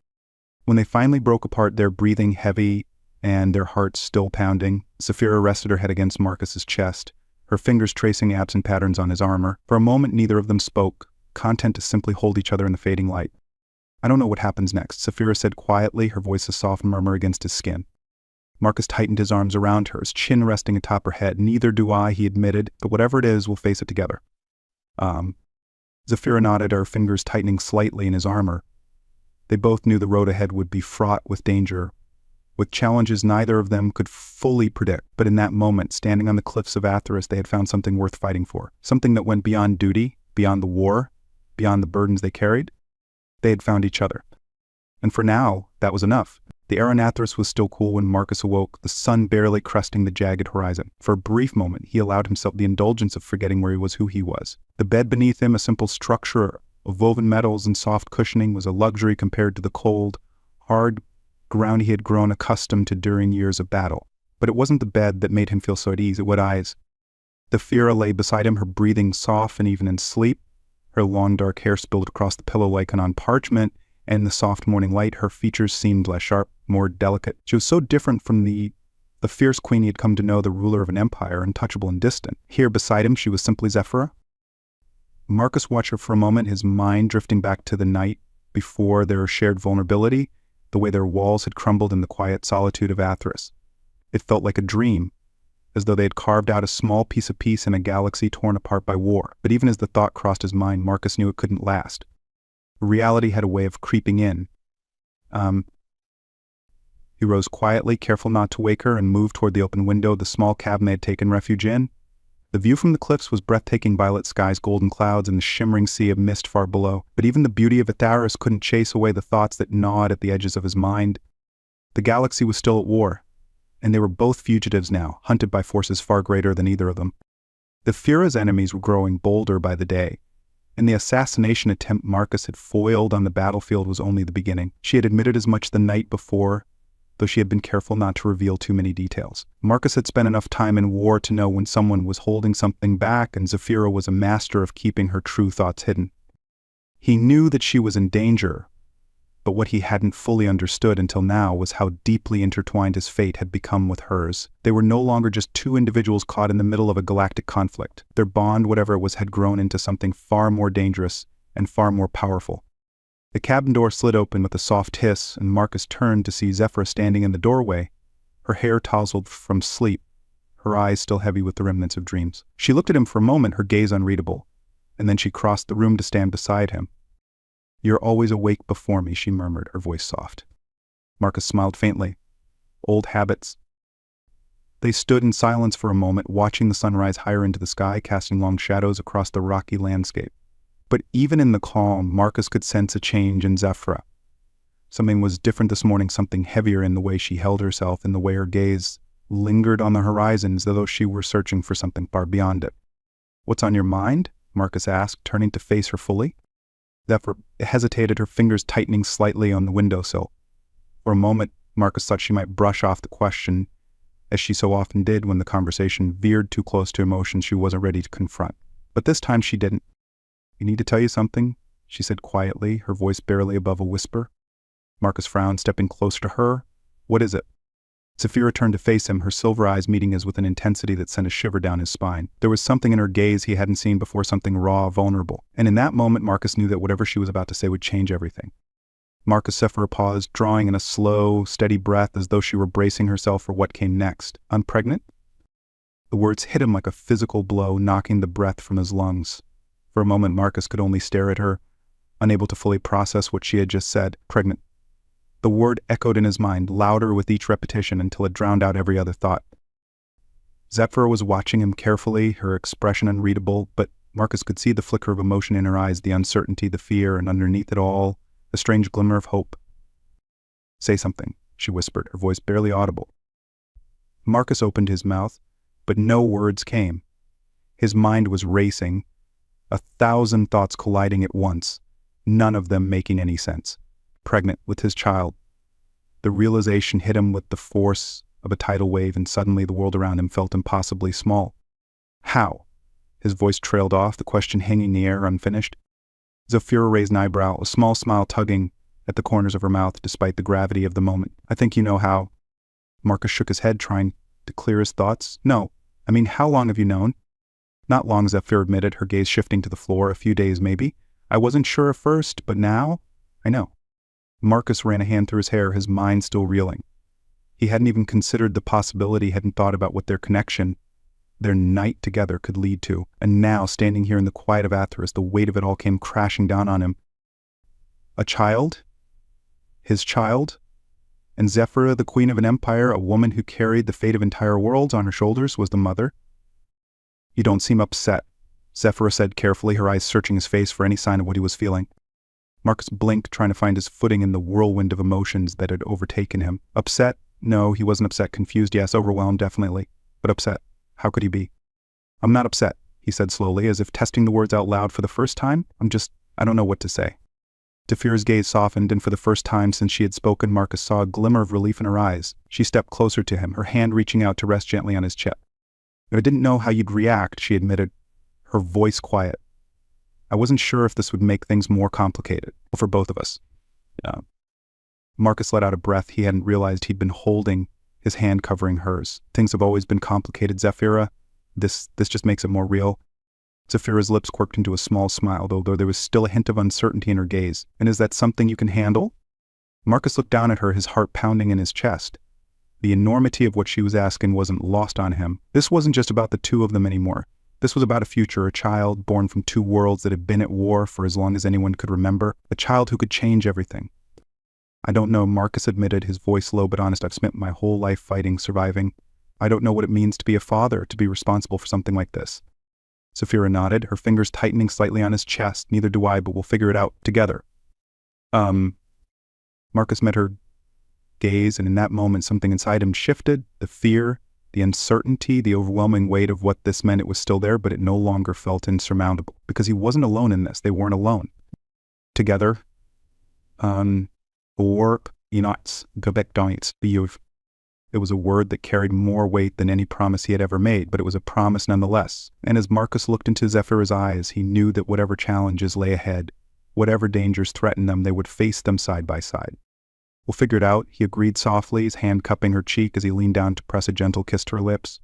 S1: When they finally broke apart, their breathing heavy and their hearts still pounding, Zephyra rested her head against Marcus's chest, her fingers tracing absent patterns on his armor. For a moment, neither of them spoke, content to simply hold each other in the fading light. "I don't know what happens next," Zephyra said quietly, her voice a soft murmur against his skin. Marcus tightened his arms around her, his chin resting atop her head. "Neither do I," he admitted, "but whatever it is, we'll face it together." Zephyra nodded, her fingers tightening slightly in his armor. They both knew the road ahead would be fraught with danger, with challenges neither of them could fully predict. But in that moment, standing on the cliffs of Atheris, they had found something worth fighting for, something that went beyond duty, beyond the war, beyond the burdens they carried. They had found each other. And for now, that was enough. The air on Atheris was still cool when Marcus awoke, the sun barely cresting the jagged horizon. For a brief moment, he allowed himself the indulgence of forgetting where he was, who he was. The bed beneath him, a simple structure of woven metals and soft cushioning, was a luxury compared to the cold, hard ground he had grown accustomed to during years of battle. But it wasn't the bed that made him feel so at ease, it was eyes. Zephyra lay beside him, her breathing soft and even in sleep. Her long dark hair spilled across the pillow like on parchment, and in the soft morning light, her features seemed less sharp, more delicate. She was so different from the fierce queen he had come to know, the ruler of an empire, untouchable and distant. Here beside him, she was simply Zephyra. Marcus watched her for a moment, his mind drifting back to the night before their shared vulnerability, the way their walls had crumbled in the quiet solitude of Atheris. It felt like a dream, as though they had carved out a small piece of peace in a galaxy torn apart by war. But even as the thought crossed his mind, Marcus knew it couldn't last. Reality had a way of creeping in. He rose quietly, careful not to wake her, and moved toward the open window, the small cabin they had taken refuge in. The view from the cliffs was breathtaking: violet skies, golden clouds, and the shimmering sea of mist far below. But even the beauty of Atheris couldn't chase away the thoughts that gnawed at the edges of his mind. The galaxy was still at war, and they were both fugitives now, hunted by forces far greater than either of them. Zephyra's enemies were growing bolder by the day, and the assassination attempt Marcus had foiled on the battlefield was only the beginning. She had admitted as much the night before, though she had been careful not to reveal too many details. Marcus had spent enough time in war to know when someone was holding something back, and Zephyra was a master of keeping her true thoughts hidden. He knew that she was in danger, but what he hadn't fully understood until now was how deeply intertwined his fate had become with hers. They were no longer just two individuals caught in the middle of a galactic conflict. Their bond, whatever it was, had grown into something far more dangerous and far more powerful. The cabin door slid open with a soft hiss, and Marcus turned to see Zephyra standing in the doorway, her hair tousled from sleep, her eyes still heavy with the remnants of dreams. She looked at him for a moment, her gaze unreadable, and then she crossed the room to stand beside him. "You're always awake before me," she murmured, her voice soft. Marcus smiled faintly. "Old habits." They stood in silence for a moment, watching the sun rise higher into the sky, casting long shadows across the rocky landscape. But even in the calm, Marcus could sense a change in Zephyra. Something was different this morning, something heavier in the way she held herself, in the way her gaze lingered on the horizon as though she were searching for something far beyond it. "What's on your mind?" Marcus asked, turning to face her fully. Zephyra hesitated, her fingers tightening slightly on the windowsill. For a moment, Marcus thought she might brush off the question, as she so often did when the conversation veered too close to emotions she wasn't ready to confront. But this time she didn't. "You need to tell you something," she said quietly, her voice barely above a whisper. Marcus frowned, stepping closer to her. "What is it?" Zephyra turned to face him, her silver eyes meeting his with an intensity that sent a shiver down his spine. There was something in her gaze he hadn't seen before, something raw, vulnerable. And in that moment, Marcus knew that whatever she was about to say would change everything. Marcus Zephyra paused, drawing in a slow, steady breath as though she were bracing herself for what came next. "I'm pregnant?" The words hit him like a physical blow, knocking the breath from his lungs. For a moment, Marcus could only stare at her, unable to fully process what she had just said. Pregnant. The word echoed in his mind, louder with each repetition until it drowned out every other thought. Zephyra was watching him carefully, her expression unreadable, but Marcus could see the flicker of emotion in her eyes, the uncertainty, the fear, and underneath it all, a strange glimmer of hope. "Say something," she whispered, her voice barely audible. Marcus opened his mouth, but no words came. His mind was racing, 1,000 thoughts colliding at once, none of them making any sense. Pregnant with his child. The realization hit him with the force of a tidal wave, and suddenly the world around him felt impossibly small. How? His voice trailed off, the question hanging in the air unfinished. Zephyra raised an eyebrow, a small smile tugging at the corners of her mouth despite the gravity of the moment. "I think you know how." Marcus shook his head, trying to clear his thoughts. "No. I mean, how long have you known?" "Not long," Zephyra admitted, her gaze shifting to the floor. "A few days, maybe. I wasn't sure at first, but now, I know." Marcus ran a hand through his hair, his mind still reeling. He hadn't even considered the possibility, hadn't thought about what their connection, their night together could lead to. And now, standing here in the quiet of Atheris, the weight of it all came crashing down on him. A child? His child? And Zephyra, the queen of an empire, a woman who carried the fate of entire worlds on her shoulders, was the mother? "You don't seem upset," Zephyra said carefully, her eyes searching his face for any sign of what he was feeling. Marcus blinked, trying to find his footing in the whirlwind of emotions that had overtaken him. Upset? No, he wasn't upset. Confused, yes. Overwhelmed, definitely. But upset? How could he be? "I'm not upset," he said slowly, as if testing the words out loud for the first time. I don't know what to say." Zephyra's gaze softened, and for the first time since she had spoken, Marcus saw a glimmer of relief in her eyes. She stepped closer to him, her hand reaching out to rest gently on his chest. "I didn't know how you'd react," she admitted, her voice quiet. "I wasn't sure if this would make things more complicated for both of us." Marcus let out a breath. He hadn't realized he'd been holding his hand covering hers. "Things have always been complicated, Zephyra. This just makes it more real." Zephyra's lips quirked into a small smile, though there was still a hint of uncertainty in her gaze. "And is that something you can handle?" Marcus looked down at her, his heart pounding in his chest. The enormity of what she was asking wasn't lost on him. This wasn't just about the two of them anymore. This was about a future, a child born from two worlds that had been at war for as long as anyone could remember, a child who could change everything. "I don't know," Marcus admitted, his voice low but honest. "I've spent my whole life fighting, surviving. I don't know what it means to be a father, to be responsible for something like this." Zephyra nodded, her fingers tightening slightly on his chest. "Neither do I, but we'll figure it out together." Marcus met her gaze, and in that moment something inside him shifted. The fear, the uncertainty, the overwhelming weight of what this meant, it was still there, but it no longer felt insurmountable. Because he wasn't alone in this. They weren't alone. Together. Warp, Enots, Gobekdonits, Biyuv. It was a word that carried more weight than any promise he had ever made, but it was a promise nonetheless. And as Marcus looked into Zephyra's eyes, he knew that whatever challenges lay ahead, whatever dangers threatened them, they would face them side by side. "We'll figure it out," he agreed softly, his hand cupping her cheek as he leaned down to press a gentle kiss to her lips.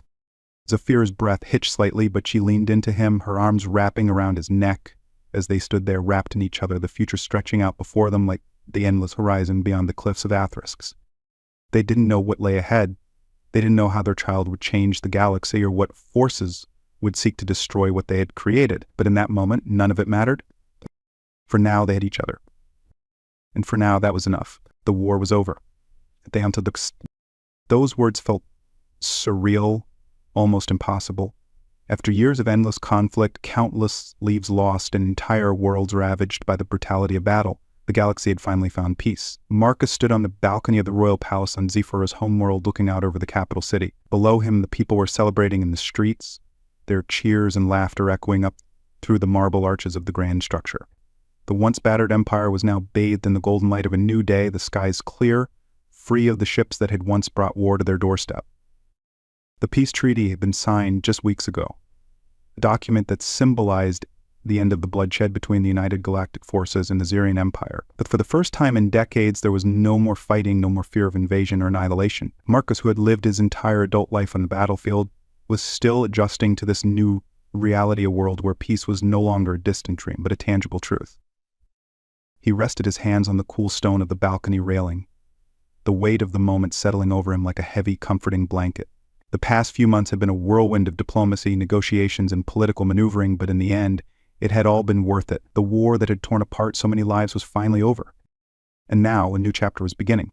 S1: Zephyra's breath hitched slightly, but she leaned into him, her arms wrapping around his neck as they stood there wrapped in each other, the future stretching out before them like the endless horizon beyond the cliffs of Atherisks. They didn't know what lay ahead. They didn't know how their child would change the galaxy or what forces would seek to destroy what they had created. But in that moment, none of it mattered. For now, they had each other. And for now, that was enough. The war was over. They entered Those words felt surreal, almost impossible. After years of endless conflict, countless lives lost, and entire worlds ravaged by the brutality of battle, the galaxy had finally found peace. Marcus stood on the balcony of the royal palace on Zephyra's homeworld, looking out over the capital city. Below him, the people were celebrating in the streets, their cheers and laughter echoing up through the marble arches of the grand structure. The once battered empire was now bathed in the golden light of a new day, the skies clear, free of the ships that had once brought war to their doorstep. The peace treaty had been signed just weeks ago, a document that symbolized the end of the bloodshed between the United Galactic Forces and the Xerian Empire. But for the first time in decades, there was no more fighting, no more fear of invasion or annihilation. Marcus, who had lived his entire adult life on the battlefield, was still adjusting to this new reality, a world where peace was no longer a distant dream, but a tangible truth. He rested his hands on the cool stone of the balcony railing, the weight of the moment settling over him like a heavy, comforting blanket. The past few months had been a whirlwind of diplomacy, negotiations, and political maneuvering, but in the end, it had all been worth it. The war that had torn apart so many lives was finally over. And now a new chapter was beginning.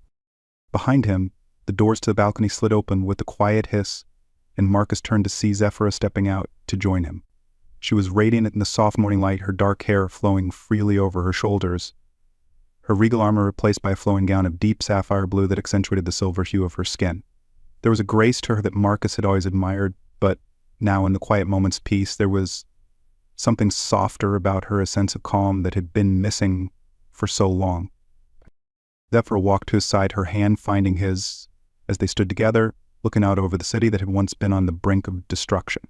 S1: Behind him, the doors to the balcony slid open with a quiet hiss, and Marcus turned to see Zephyra stepping out to join him. She was radiant in the soft morning light, her dark hair flowing freely over her shoulders, her regal armor replaced by a flowing gown of deep sapphire blue that accentuated the silver hue of her skin. There was a grace to her that Marcus had always admired, but now in the quiet moments of peace, there was something softer about her, a sense of calm that had been missing for so long. Zephyra walked to his side, her hand finding his, as they stood together, looking out over the city that had once been on the brink of destruction.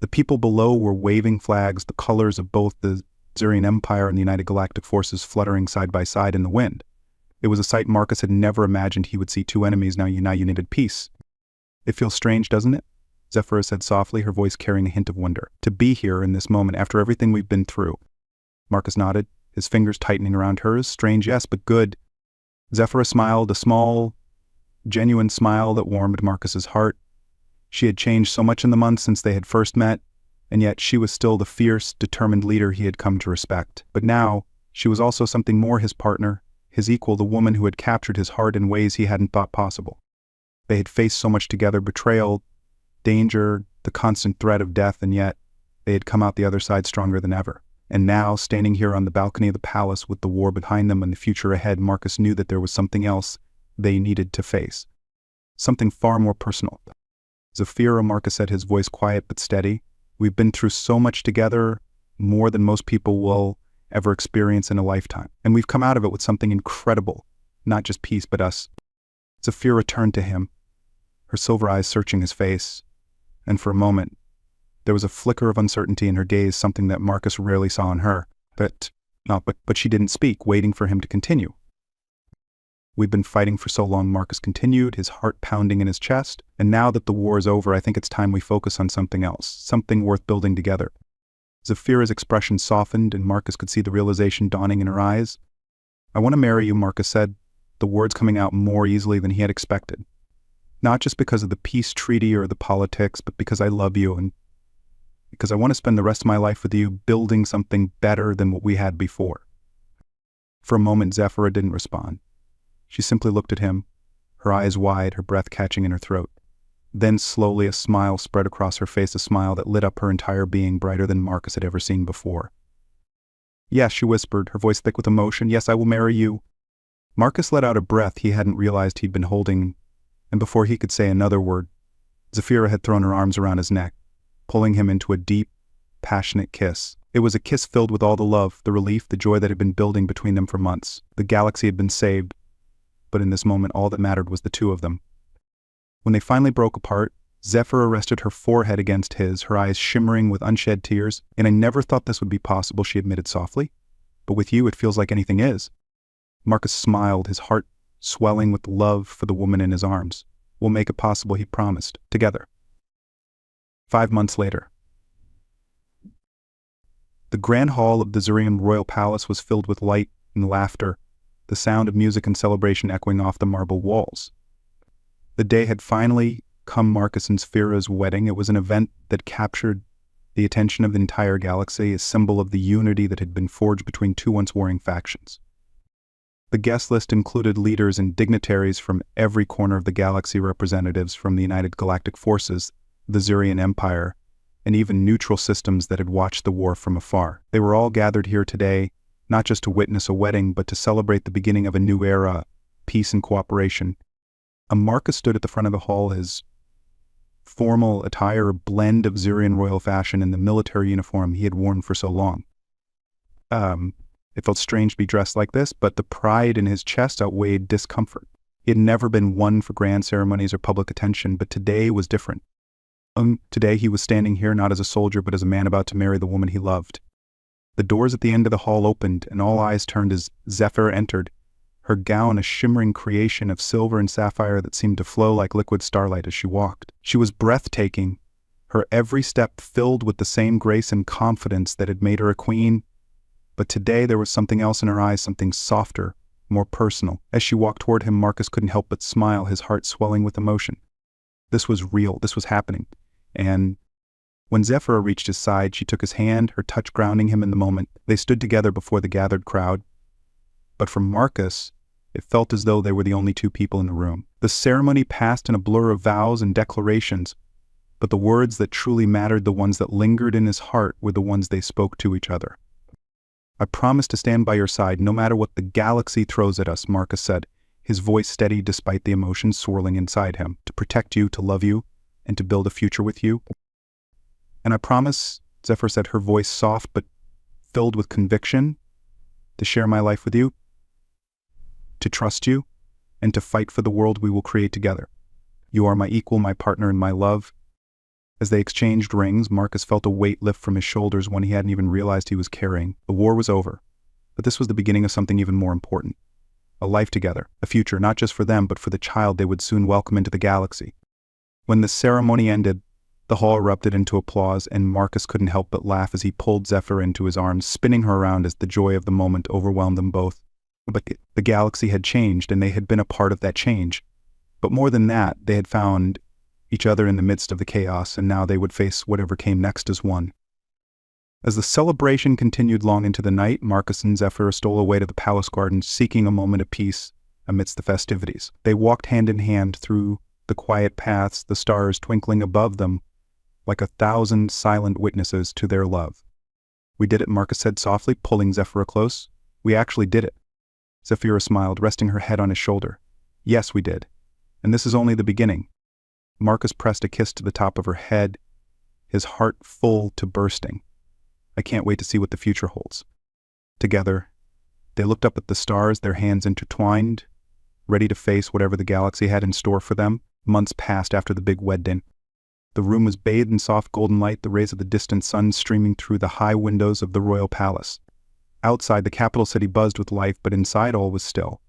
S1: The people below were waving flags, the colors of both the Xerian Empire and the United Galactic Forces fluttering side by side in the wind. It was a sight Marcus had never imagined he would see two enemies now united in peace. "It feels strange, doesn't it?" Zephyra said softly, her voice carrying a hint of wonder. "To be here in this moment after everything we've been through." Marcus nodded, his fingers tightening around hers. "Strange, yes, but good." Zephyra smiled, a small, genuine smile that warmed Marcus's heart. She had changed so much in the months since they had first met, and yet she was still the fierce, determined leader he had come to respect. But now, she was also something more, his partner, his equal, the woman who had captured his heart in ways he hadn't thought possible. They had faced so much together, betrayal, danger, the constant threat of death, and yet they had come out the other side stronger than ever. And now, standing here on the balcony of the palace with the war behind them and the future ahead, Marcus knew that there was something else they needed to face. Something far more personal. "Zephyra," Marcus said, his voice quiet but steady, "we've been through so much together, more than most people will ever experience in a lifetime. And we've come out of it with something incredible, not just peace, but us." Zephyra turned to him, her silver eyes searching his face, and for a moment, there was a flicker of uncertainty in her gaze, something that Marcus rarely saw in her. But she didn't speak, waiting for him to continue. "We've been fighting for so long," Marcus continued, his heart pounding in his chest. "And now that the war is over, I think it's time we focus on something else, something worth building together." Zephyra's expression softened, and Marcus could see the realization dawning in her eyes. "I want to marry you," Marcus said, the words coming out more easily than he had expected. "Not just because of the peace treaty or the politics, but because I love you and because I want to spend the rest of my life with you, building something better than what we had before." For a moment, Zephyra didn't respond. She simply looked at him, her eyes wide, her breath catching in her throat. Then slowly a smile spread across her face, a smile that lit up her entire being, brighter than Marcus had ever seen before. "Yes," she whispered, her voice thick with emotion. "Yes, I will marry you." Marcus let out a breath he hadn't realized he'd been holding, and before he could say another word, Zephyra had thrown her arms around his neck, pulling him into a deep, passionate kiss. It was a kiss filled with all the love, the relief, the joy that had been building between them for months. The galaxy had been saved, but in this moment all that mattered was the two of them. When they finally broke apart, Zephyra rested her forehead against his, her eyes shimmering with unshed tears. "And I never thought this would be possible," she admitted softly. "But with you, it feels like anything is." Marcus smiled, his heart swelling with love for the woman in his arms. "We'll make it possible," he promised, "together." 5 months later. The grand hall of the Xerian royal palace was filled with light and laughter, the sound of music and celebration echoing off the marble walls. The day had finally come, Marcus and Zephyra's wedding. It was an event that captured the attention of the entire galaxy, a symbol of the unity that had been forged between two once warring factions. The guest list included leaders and dignitaries from every corner of the galaxy, representatives from the United Galactic Forces, the Xerian Empire, and even neutral systems that had watched the war from afar. They were all gathered here today, not just to witness a wedding, but to celebrate the beginning of a new era, peace and cooperation. Marcus stood at the front of the hall, his formal attire a blend of Xerian royal fashion and the military uniform he had worn for so long. It felt strange to be dressed like this, but the pride in his chest outweighed discomfort. He had never been one for grand ceremonies or public attention, but today was different. Today he was standing here not as a soldier, but as a man about to marry the woman he loved. The doors at the end of the hall opened, and all eyes turned as Zephyr entered, her gown a shimmering creation of silver and sapphire that seemed to flow like liquid starlight as she walked. She was breathtaking, her every step filled with the same grace and confidence that had made her a queen. But today there was something else in her eyes, something softer, more personal. As she walked toward him, Marcus couldn't help but smile, his heart swelling with emotion. This was real, this was happening. And when Zephyr reached his side, she took his hand, her touch grounding him in the moment. They stood together before the gathered crowd. But for Marcus, it felt as though they were the only two people in the room. The ceremony passed in a blur of vows and declarations, but the words that truly mattered, the ones that lingered in his heart, were the ones they spoke to each other. "I promise to stand by your side no matter what the galaxy throws at us," Marcus said, his voice steady despite the emotions swirling inside him, "to protect you, to love you, and to build a future with you." "And I promise," Zephyr said, her voice soft but filled with conviction, "to share my life with you, to trust you, and to fight for the world we will create together. You are my equal, my partner, and my love." As they exchanged rings, Marcus felt a weight lift from his shoulders, one he hadn't even realized he was carrying. The war was over, but this was the beginning of something even more important. A life together, a future not just for them, but for the child they would soon welcome into the galaxy. When the ceremony ended, the hall erupted into applause, and Marcus couldn't help but laugh as he pulled Zephyr into his arms, spinning her around as the joy of the moment overwhelmed them both. But the galaxy had changed, and they had been a part of that change. But more than that, they had found each other in the midst of the chaos, and now they would face whatever came next as one. As the celebration continued long into the night, Marcus and Zephyr stole away to the palace garden, seeking a moment of peace amidst the festivities. They walked hand in hand through the quiet paths, the stars twinkling above them like 1,000 silent witnesses to their love. "We did it," Marcus said softly, pulling Zephyr close. "We actually did it." Zephyr smiled, resting her head on his shoulder. "Yes, we did. And this is only the beginning." Marcus pressed a kiss to the top of her head, his heart full to bursting. "I can't wait to see what the future holds." Together, they looked up at the stars, their hands intertwined, ready to face whatever the galaxy had in store for them. Months passed after the big wedding. The room was bathed in soft golden light, the rays of the distant sun streaming through the high windows of the royal palace. Outside, the capital city buzzed with life, but inside all was still.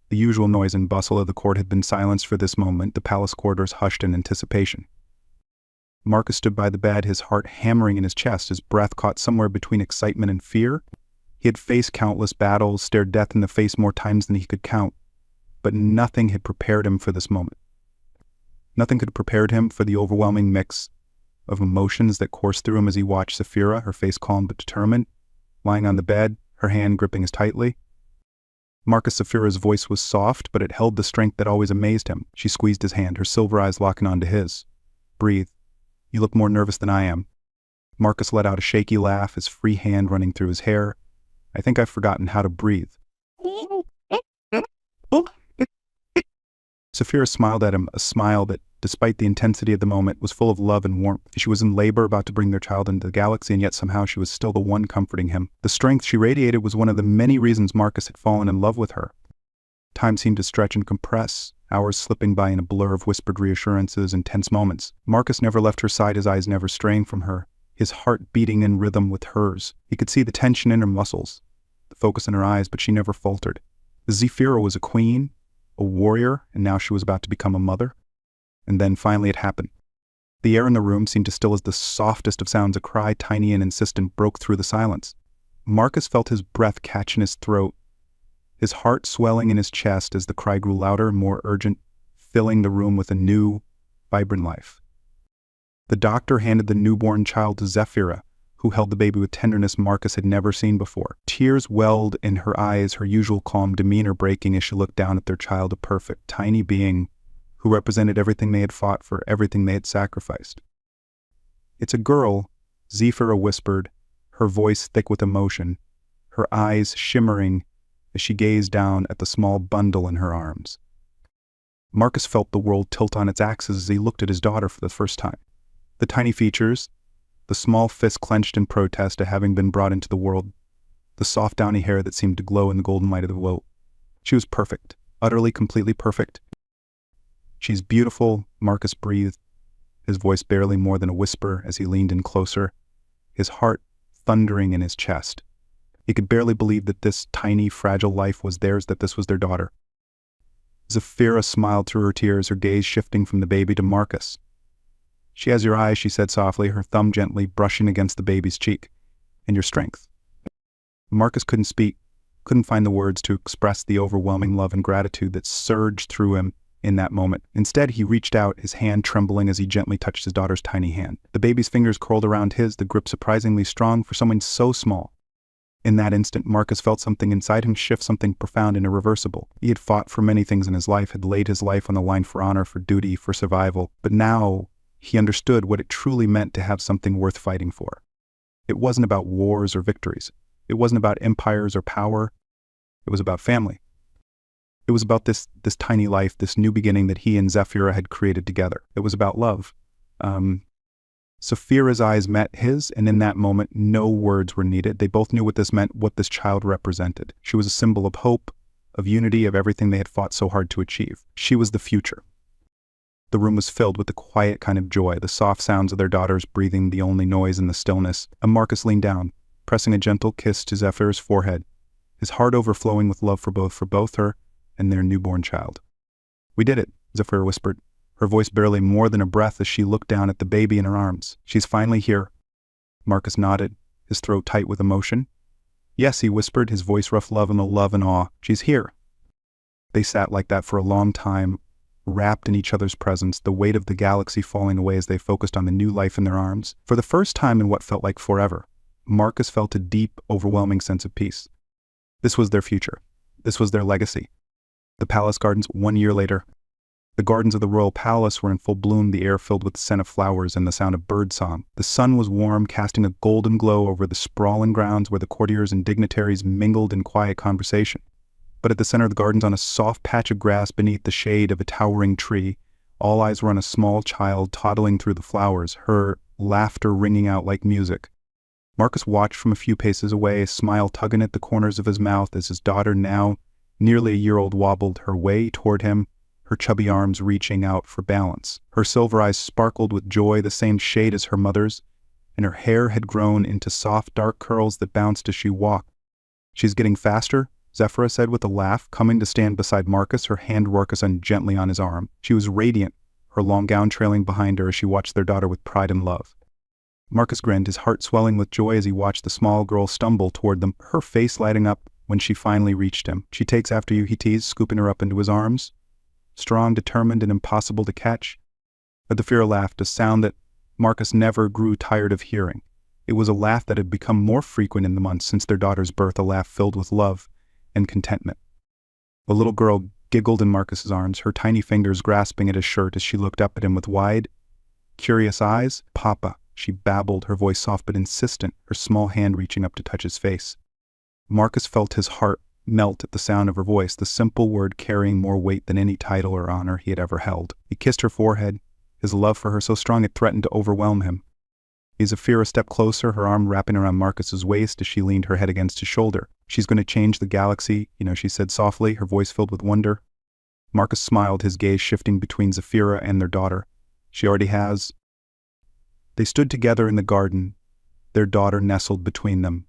S1: The usual noise and bustle of the court had been silenced for this moment, the palace corridors hushed in anticipation. Marcus stood by the bed, his heart hammering in his chest, his breath caught somewhere between excitement and fear. He had faced countless battles, stared death in the face more times than he could count, but nothing had prepared him for this moment. Nothing could have prepared him for the overwhelming mix of emotions that coursed through him as he watched Saphira, her face calm but determined, lying on the bed, her hand gripping as tightly. Marcus Saphira's voice was soft, but it held the strength that always amazed him. She squeezed his hand, her silver eyes locking onto his. "Breathe. You look more nervous than I am." Marcus let out a shaky laugh, his free hand running through his hair. "I think I've forgotten how to breathe." Saphira smiled at him, a smile that, despite the intensity of the moment, was full of love and warmth. She was in labor, about to bring their child into the galaxy, and yet somehow she was still the one comforting him. The strength she radiated was one of the many reasons Marcus had fallen in love with her. Time seemed to stretch and compress, hours slipping by in a blur of whispered reassurances and tense moments. Marcus never left her side, his eyes never straying from her, his heart beating in rhythm with hers. He could see the tension in her muscles, the focus in her eyes, but she never faltered. Zephyra was a queen, a warrior, and now she was about to become a mother. And then finally it happened. The air in the room seemed to still as the softest of sounds. A cry, tiny and insistent, broke through the silence. Marcus felt his breath catch in his throat, his heart swelling in his chest as the cry grew louder, more urgent, filling the room with a new, vibrant life. The doctor handed the newborn child to Zephyra, who held the baby with tenderness Marcus had never seen before. Tears welled in her eyes, her usual calm demeanor breaking as she looked down at their child, a perfect, tiny being who represented everything they had fought for, everything they had sacrificed. "It's a girl," Zephyra whispered, her voice thick with emotion, her eyes shimmering as she gazed down at the small bundle in her arms. Marcus felt the world tilt on its axis as he looked at his daughter for the first time. The tiny features, the small fist clenched in protest at having been brought into the world, the soft downy hair that seemed to glow in the golden light of the woe. She was perfect, utterly, completely perfect. "She's beautiful," Marcus breathed, his voice barely more than a whisper as he leaned in closer, his heart thundering in his chest. He could barely believe that this tiny, fragile life was theirs, that this was their daughter. Zafira smiled through her tears, her gaze shifting from the baby to Marcus. "She has your eyes," she said softly, her thumb gently brushing against the baby's cheek. "And your strength." Marcus couldn't speak, couldn't find the words to express the overwhelming love and gratitude that surged through him in that moment. Instead, he reached out, his hand trembling as he gently touched his daughter's tiny hand. The baby's fingers curled around his, the grip surprisingly strong for someone so small. In that instant, Marcus felt something inside him shift, something profound and irreversible. He had fought for many things in his life, had laid his life on the line for honor, for duty, for survival. But now, he understood what it truly meant to have something worth fighting for. It wasn't about wars or victories. It wasn't about empires or power. It was about family. It was about this tiny life, this new beginning that he and Zafira had created together. It was about love. Zafira's eyes met his, and in that moment, no words were needed. They both knew what this meant, what this child represented. She was a symbol of hope, of unity, of everything they had fought so hard to achieve. She was the future. The room was filled with the quiet kind of joy, the soft sounds of their daughters breathing, the only noise in the stillness. And Marcus leaned down, pressing a gentle kiss to Zafira's forehead, his heart overflowing with love for both her and their newborn child. "We did it," Zafira whispered, her voice barely more than a breath as she looked down at the baby in her arms. "She's finally here." Marcus nodded, his throat tight with emotion. "Yes," he whispered, his voice rough love and awe. "She's here." They sat like that for a long time, wrapped in each other's presence, the weight of the galaxy falling away as they focused on the new life in their arms. For the first time in what felt like forever, Marcus felt a deep, overwhelming sense of peace. This was their future. This was their legacy. The palace gardens 1 year later. The gardens of the royal palace were in full bloom, the air filled with the scent of flowers and the sound of birdsong. The sun was warm, casting a golden glow over the sprawling grounds where the courtiers and dignitaries mingled in quiet conversation. But at the center of the gardens, on a soft patch of grass beneath the shade of a towering tree, all eyes were on a small child toddling through the flowers, her laughter ringing out like music. Marcus watched from a few paces away, a smile tugging at the corners of his mouth as his daughter, now nearly a year old, wobbled her way toward him, her chubby arms reaching out for balance. Her silver eyes sparkled with joy, the same shade as her mother's, and her hair had grown into soft, dark curls that bounced as she walked. "She's getting faster," Zafira said with a laugh, coming to stand beside Marcus, her hand working gently on his arm. She was radiant, her long gown trailing behind her as she watched their daughter with pride and love. Marcus grinned, his heart swelling with joy as he watched the small girl stumble toward them, her face lighting up when she finally reached him. "She takes after you," he teased, scooping her up into his arms. Strong, determined, and impossible to catch. Zafira laughed, a sound that Marcus never grew tired of hearing. It was a laugh that had become more frequent in the months since their daughter's birth, a laugh filled with love and contentment. The little girl giggled in Marcus's arms, her tiny fingers grasping at his shirt as she looked up at him with wide, curious eyes. "Papa," she babbled, her voice soft but insistent, her small hand reaching up to touch his face. Marcus felt his heart melt at the sound of her voice, the simple word carrying more weight than any title or honor he had ever held. He kissed her forehead, his love for her so strong it threatened to overwhelm him. Zafira stepped closer, her arm wrapping around Marcus's waist as she leaned her head against his shoulder. "She's going to change the galaxy, she said softly, her voice filled with wonder. Marcus smiled, his gaze shifting between Zafira and their daughter. "She already has." They stood together in the garden, their daughter nestled between them,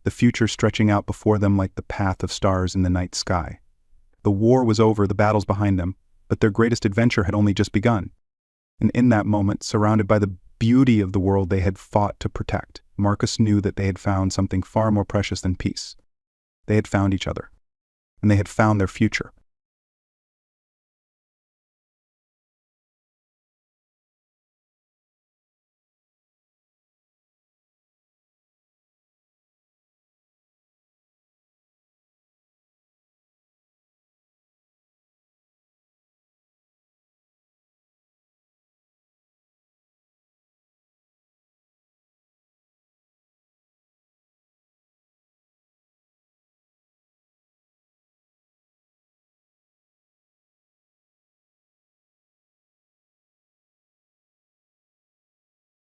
S1: the future stretching out before them like the path of stars in the night sky. The war was over, the battles behind them, but their greatest adventure had only just begun. And in that moment, surrounded by the beauty of the world they had fought to protect, Marcus knew that they had found something far more precious than peace. They had found each other, and they had found their future.